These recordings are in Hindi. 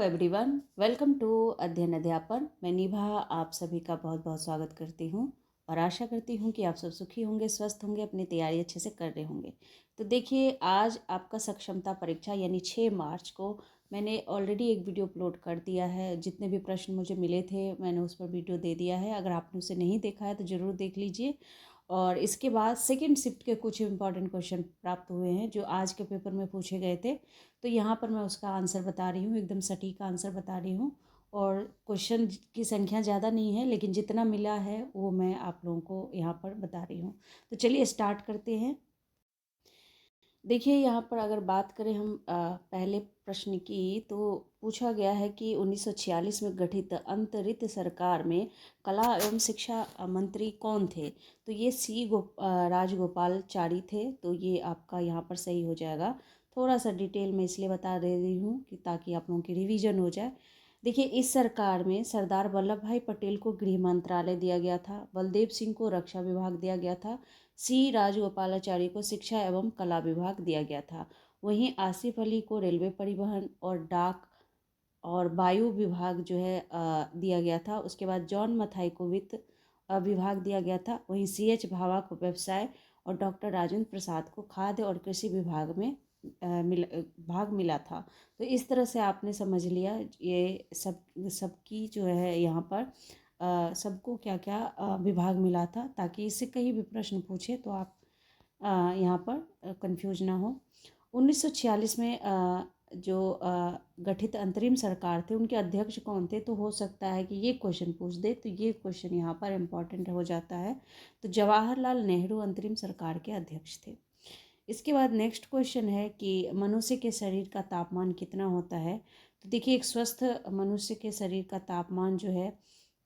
एवरीवन, वेलकम टू अध्ययन अध्यापन। मैं निभा आप सभी का बहुत बहुत स्वागत करती हूँ और आशा करती हूँ कि आप सब सुखी होंगे, स्वस्थ होंगे, अपनी तैयारी अच्छे से कर रहे होंगे। तो देखिए, आज आपका सक्षमता परीक्षा यानी 6 मार्च को मैंने ऑलरेडी एक वीडियो अपलोड कर दिया है। जितने भी प्रश्न मुझे मिले थे मैंने उस पर वीडियो दे दिया है। अगर आपने उसे नहीं देखा है तो ज़रूर देख लीजिए। और इसके बाद सेकेंड शिफ्ट के कुछ इंपॉर्टेंट क्वेश्चन प्राप्त हुए हैं जो आज के पेपर में पूछे गए थे। तो यहाँ पर मैं उसका आंसर बता रही हूँ, एकदम सटीक आंसर बता रही हूँ। और क्वेश्चन की संख्या ज़्यादा नहीं है, लेकिन जितना मिला है वो मैं आप लोगों को यहाँ पर बता रही हूँ। तो चलिए स्टार्ट करते हैं। देखिए, यहाँ पर अगर बात करें हम पहले प्रश्न की, तो पूछा गया है कि 1946 में गठित अंतरित सरकार में कला एवं शिक्षा मंत्री कौन थे। तो ये राजगोपालचारी थे। तो ये आपका यहाँ पर सही हो जाएगा। थोड़ा सा डिटेल में इसलिए बता दे रही हूँ कि ताकि आप लोगों की रिवीजन हो जाए। देखिए, इस सरकार में सरदार वल्लभ भाई पटेल को गृह मंत्रालय दिया गया था, बलदेव सिंह को रक्षा विभाग दिया गया था, सी राजगोपालाचारी को शिक्षा एवं कला विभाग दिया गया था। वहीं आसिफ अली को रेलवे परिवहन और डाक और वायु विभाग जो है दिया गया था। उसके बाद जॉन मथाई को वित्त विभाग दिया गया था। वहीं CH भाभा को व्यवसाय और डॉक्टर राजेंद्र प्रसाद को खाद्य और कृषि विभाग में भाग मिला था। तो इस तरह से आपने समझ लिया ये सबकी जो है यहाँ पर सबको क्या क्या विभाग मिला था, ताकि इससे कहीं भी प्रश्न पूछे तो आप यहाँ पर कंफ्यूज ना हो। 1946 में जो गठित अंतरिम सरकार थे उनके अध्यक्ष कौन थे, तो हो सकता है कि ये क्वेश्चन पूछ दे, तो ये क्वेश्चन यहाँ पर इम्पॉर्टेंट हो जाता है। तो जवाहरलाल नेहरू अंतरिम सरकार के अध्यक्ष थे। इसके बाद नेक्स्ट क्वेश्चन है कि मनुष्य के शरीर का तापमान कितना होता है। तो देखिए, एक स्वस्थ मनुष्य के शरीर का तापमान जो है,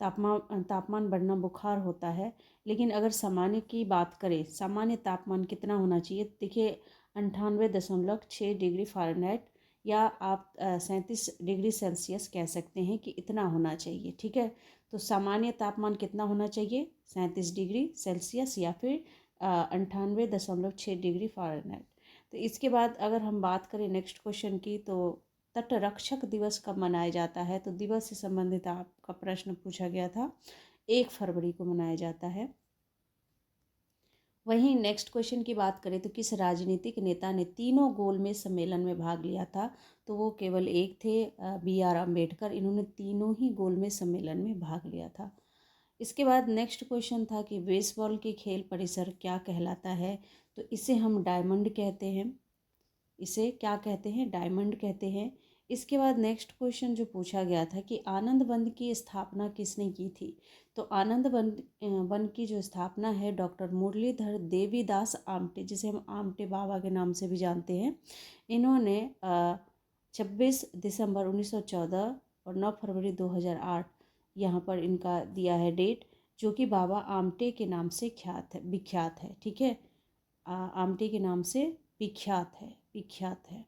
तापमान बढ़ना बुखार होता है। लेकिन अगर सामान्य की बात करें, सामान्य तापमान कितना होना चाहिए, देखिए 98.6 डिग्री फ़ारेनहाइट या आप 37 डिग्री सेल्सियस कह सकते हैं कि इतना होना चाहिए। ठीक है, तो सामान्य तापमान कितना होना चाहिए, 37 डिग्री सेल्सियस या फिर 98.6 डिग्री फ़ारेनहाइट। तो इसके बाद अगर हम बात करें नेक्स्ट क्वेश्चन की, तो तटरक्षक दिवस कब मनाया जाता है। तो दिवस से संबंधित आपका प्रश्न पूछा गया था, 1 फरवरी को मनाया जाता है। वहीं नेक्स्ट क्वेश्चन की बात करें तो किस राजनीतिक नेता ने तीनों गोलमेज सम्मेलन में भाग लिया था। तो वो केवल एक थे, BR अम्बेडकर। इन्होंने तीनों ही गोलमेज सम्मेलन में भाग लिया था। इसके बाद नेक्स्ट क्वेश्चन था कि बेसबॉल के खेल परिसर क्या कहलाता है। तो इसे हम डायमंड कहते हैं। इसे क्या कहते हैं, डायमंड कहते हैं। इसके बाद नेक्स्ट क्वेश्चन जो पूछा गया था कि आनंद वन की स्थापना किसने की थी। तो आनंद वन की जो स्थापना है डॉक्टर मुरलीधर देवीदास आमटे, जिसे हम आमटे बाबा के नाम से भी जानते हैं, इन्होंने 26 दिसंबर 1914 और 9 फरवरी 2008 यहाँ पर इनका दिया है डेट, जो कि बाबा आमटे के नाम से विख्यात है। ठीक है, आमटे के नाम से विख्यात है।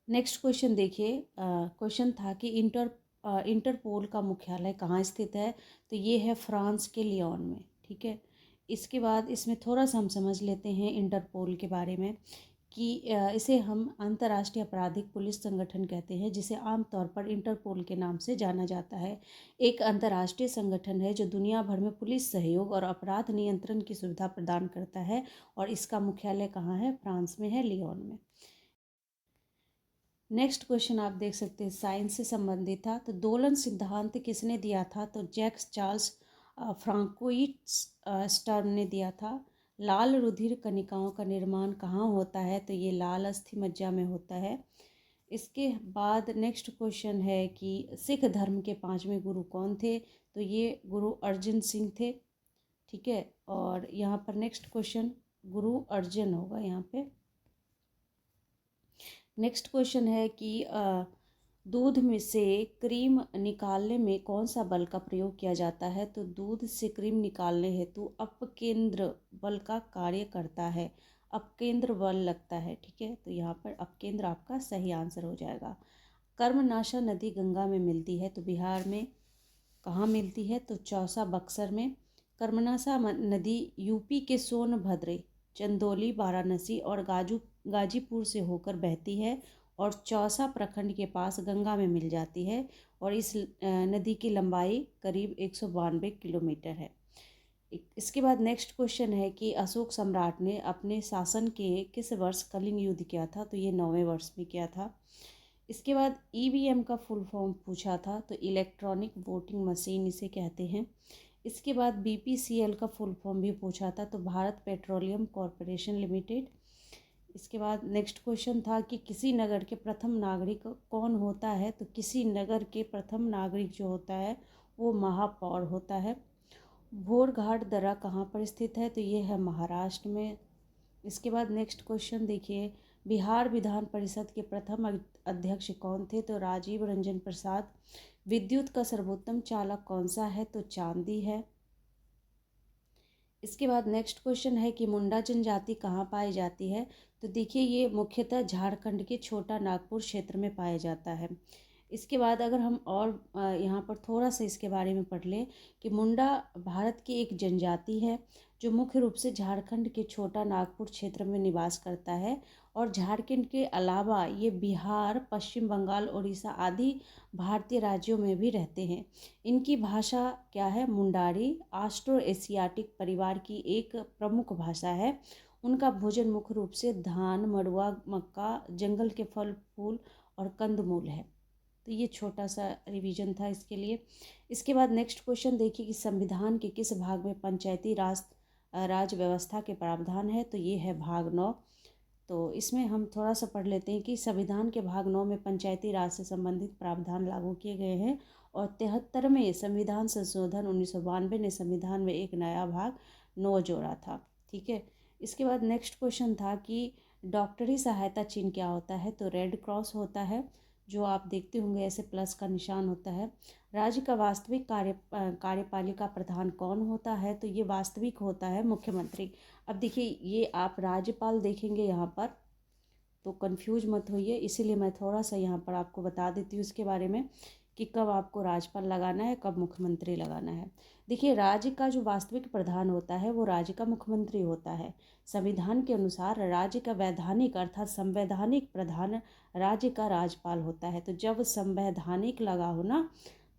नेक्स्ट क्वेश्चन देखिए, क्वेश्चन था कि इंटरपोल का मुख्यालय कहाँ स्थित है। तो ये है फ्रांस के लियोन में। ठीक है, इसके बाद इसमें थोड़ा सा हम समझ लेते हैं इंटरपोल के बारे में कि इसे हम अंतर्राष्ट्रीय आपराधिक पुलिस संगठन कहते हैं, जिसे आमतौर पर इंटरपोल के नाम से जाना जाता है। एक अंतर्राष्ट्रीय संगठन है जो दुनिया भर में पुलिस सहयोग और अपराध नियंत्रण की सुविधा प्रदान करता है, और इसका मुख्यालय कहाँ है, फ्रांस में है, लियोन में। नेक्स्ट क्वेश्चन आप देख सकते हैं, साइंस से संबंधित था। तो दोलन सिद्धांत किसने दिया था। तो जैक्स चार्ल्स फ्रांकोइट्स स्टर्न ने दिया था। लाल रुधिर कणिकाओं का निर्माण कहाँ होता है। तो ये लाल अस्थि मज्जा में होता है। इसके बाद नेक्स्ट क्वेश्चन है कि सिख धर्म के 5वें गुरु कौन थे। तो ये गुरु अर्जन सिंह थे। ठीक है, और यहाँ पर नेक्स्ट क्वेश्चन गुरु अर्जन होगा यहाँ पे। नेक्स्ट क्वेश्चन है कि दूध में से क्रीम निकालने में कौन सा बल का प्रयोग किया जाता है। तो दूध से क्रीम निकालने हेतु अपकेंद्र बल का कार्य करता है, अपकेंद्र बल लगता है। ठीक है, तो यहाँ पर अपकेंद्र आपका सही आंसर हो जाएगा। कर्मनाशा नदी गंगा में मिलती है, तो बिहार में कहाँ मिलती है। तो चौसा बक्सर में। कर्मनाशा नदी यूपी के सोनभद्र, चंदौली, वाराणसी और गाजीपुर से होकर बहती है और चौसा प्रखंड के पास गंगा में मिल जाती है और इस नदी की लंबाई करीब 192 किलोमीटर है। इसके बाद नेक्स्ट क्वेश्चन है कि अशोक सम्राट ने अपने शासन के किस वर्ष कलिंग युद्ध किया था, तो ये 9वें वर्ष में किया था। इसके बाद ईवीएम का फुल फॉर्म पूछा था, तो इलेक्ट्रॉनिक वोटिंग मशीन इसे कहते हैं। इसके बाद बीपीसीएल का फुल फॉर्म भी पूछा था, तो भारत पेट्रोलियम कॉरपोरेशन लिमिटेड। इसके बाद नेक्स्ट क्वेश्चन था कि किसी नगर के प्रथम नागरिक कौन होता है, तो किसी नगर के प्रथम नागरिक जो होता है वो महापौर होता है। भोरघाट दर्रा कहाँ पर स्थित है, तो ये है महाराष्ट्र में। इसके बाद नेक्स्ट क्वेश्चन देखिए, बिहार विधान परिषद के प्रथम अध्यक्ष कौन थे, तो राजीव रंजन प्रसाद। विद्युत का सर्वोत्तम चालक कौन सा है, तो चांदी है। इसके बाद नेक्स्ट क्वेश्चन है कि मुंडा जनजाति कहाँ पाई जाती है, तो देखिए ये मुख्यतः झारखंड के छोटा नागपुर क्षेत्र में पाया जाता है। इसके बाद अगर हम और यहाँ पर थोड़ा सा इसके बारे में पढ़ लें कि मुंडा भारत की एक जनजाति है जो मुख्य रूप से झारखंड के छोटा नागपुर क्षेत्र में निवास करता है और झारखंड के अलावा ये बिहार, पश्चिम बंगाल, उड़ीसा आदि भारतीय राज्यों में भी रहते हैं। इनकी भाषा क्या है, मुंडारी ऑस्ट्रो एशियाटिक परिवार की एक प्रमुख भाषा है। उनका भोजन मुख्य रूप से धान, मड़ुआ, मक्का, जंगल के फल फूल और कंदमूल है। तो ये छोटा सा रिवीजन था इसके लिए। इसके बाद नेक्स्ट क्वेश्चन देखिए कि संविधान के किस भाग में पंचायती राज व्यवस्था के प्रावधान है, तो ये है भाग 9। तो इसमें हम थोड़ा सा पढ़ लेते हैं कि संविधान के भाग 9 में पंचायती राज से संबंधित प्रावधान लागू किए गए हैं और 73वें संविधान संशोधन 1992 ने संविधान में एक नया भाग 9 जोड़ा था। ठीक है। इसके बाद नेक्स्ट क्वेश्चन था कि डॉक्टरी सहायता चिन्ह क्या होता है, तो रेड क्रॉस होता है, जो आप देखते होंगे ऐसे प्लस का निशान होता है। राज्य का वास्तविक कार्यपालिका प्रधान कौन होता है, तो ये वास्तविक होता है मुख्यमंत्री। अब देखिए ये आप राज्यपाल देखेंगे यहाँ पर तो कंफ्यूज मत होइए, इसीलिए मैं थोड़ा सा यहाँ पर आपको बता देती हूँ इसके बारे में कि कब आपको राज्यपाल लगाना है, कब मुख्यमंत्री लगाना है। देखिए राज्य का जो वास्तविक प्रधान होता है वो राज्य का मुख्यमंत्री होता है। संविधान के अनुसार राज्य का वैधानिक अर्थात संवैधानिक प्रधान राज्य का राज्यपाल होता है। तो जब संवैधानिक लगा हो ना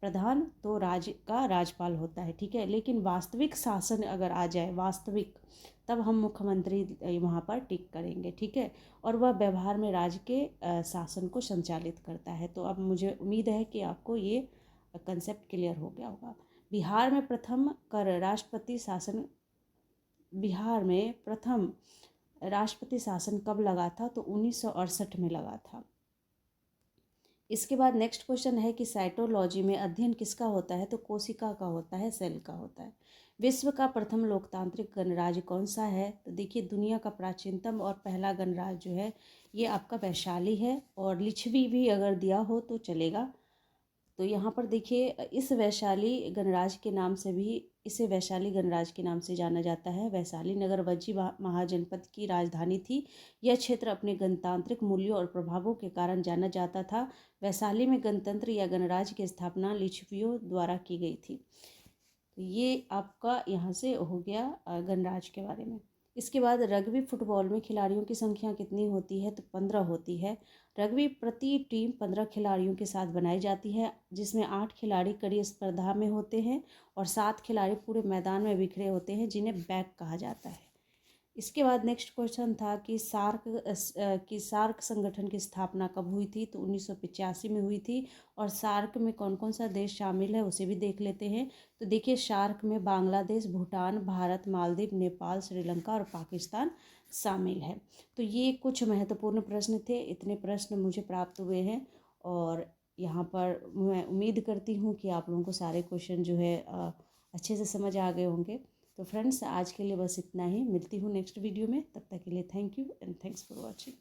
प्रधान, तो राज्य का राज्यपाल होता है। ठीक है। लेकिन वास्तविक शासन अगर आ जाए वास्तविक, तब हम मुख्यमंत्री वहाँ पर टिक करेंगे। ठीक है। और वह व्यवहार में राज्य के शासन को संचालित करता है। तो अब मुझे उम्मीद है कि आपको ये कंसेप्ट क्लियर हो गया होगा। बिहार में प्रथम राष्ट्रपति शासन कब लगा था, तो 1968 में लगा था। इसके बाद नेक्स्ट क्वेश्चन है कि साइटोलॉजी में अध्ययन किसका होता है, तो कोशिका का होता है, सेल का होता है। विश्व का प्रथम लोकतांत्रिक गणराज्य कौन सा है, तो देखिए दुनिया का प्राचीनतम और पहला गणराज्य जो है ये आपका वैशाली है, और लिच्छवी भी अगर दिया हो तो चलेगा। तो यहाँ पर देखिए इसे वैशाली गणराज्य के नाम से जाना जाता है। वैशाली नगर वज्जी महाजनपद की राजधानी थी। यह क्षेत्र अपने गणतांत्रिक मूल्यों और प्रभावों के कारण जाना जाता था। वैशाली में गणतंत्र या गणराज्य की स्थापना लिच्छवियों द्वारा की गई थी। तो ये आपका यहाँ से हो गया गणराज्य के बारे में। इसके बाद रग्बी फुटबॉल में खिलाड़ियों की संख्या कितनी होती है, तो 15 होती है। रग्बी प्रति टीम 15 खिलाड़ियों के साथ बनाई जाती है, जिसमें 8 खिलाड़ी कड़ी स्पर्धा में होते हैं और 7 खिलाड़ी पूरे मैदान में बिखरे होते हैं, जिन्हें बैक कहा जाता है। इसके बाद नेक्स्ट क्वेश्चन था कि सार्क संगठन की स्थापना कब हुई थी, तो 1985 में हुई थी। और सार्क में कौन कौन सा देश शामिल है उसे भी देख लेते हैं। तो देखिए सार्क में बांग्लादेश, भूटान, भारत, मालदीव, नेपाल, श्रीलंका और पाकिस्तान शामिल है। तो ये कुछ महत्वपूर्ण प्रश्न थे। इतने प्रश्न मुझे प्राप्त हुए हैं और यहाँ पर मैं उम्मीद करती हूँ कि आप लोगों को सारे क्वेश्चन जो है अच्छे से समझ आ गए होंगे। तो फ्रेंड्स आज के लिए बस इतना ही। मिलती हूँ नेक्स्ट वीडियो में। तब तक के लिए thank you and thanks for watching.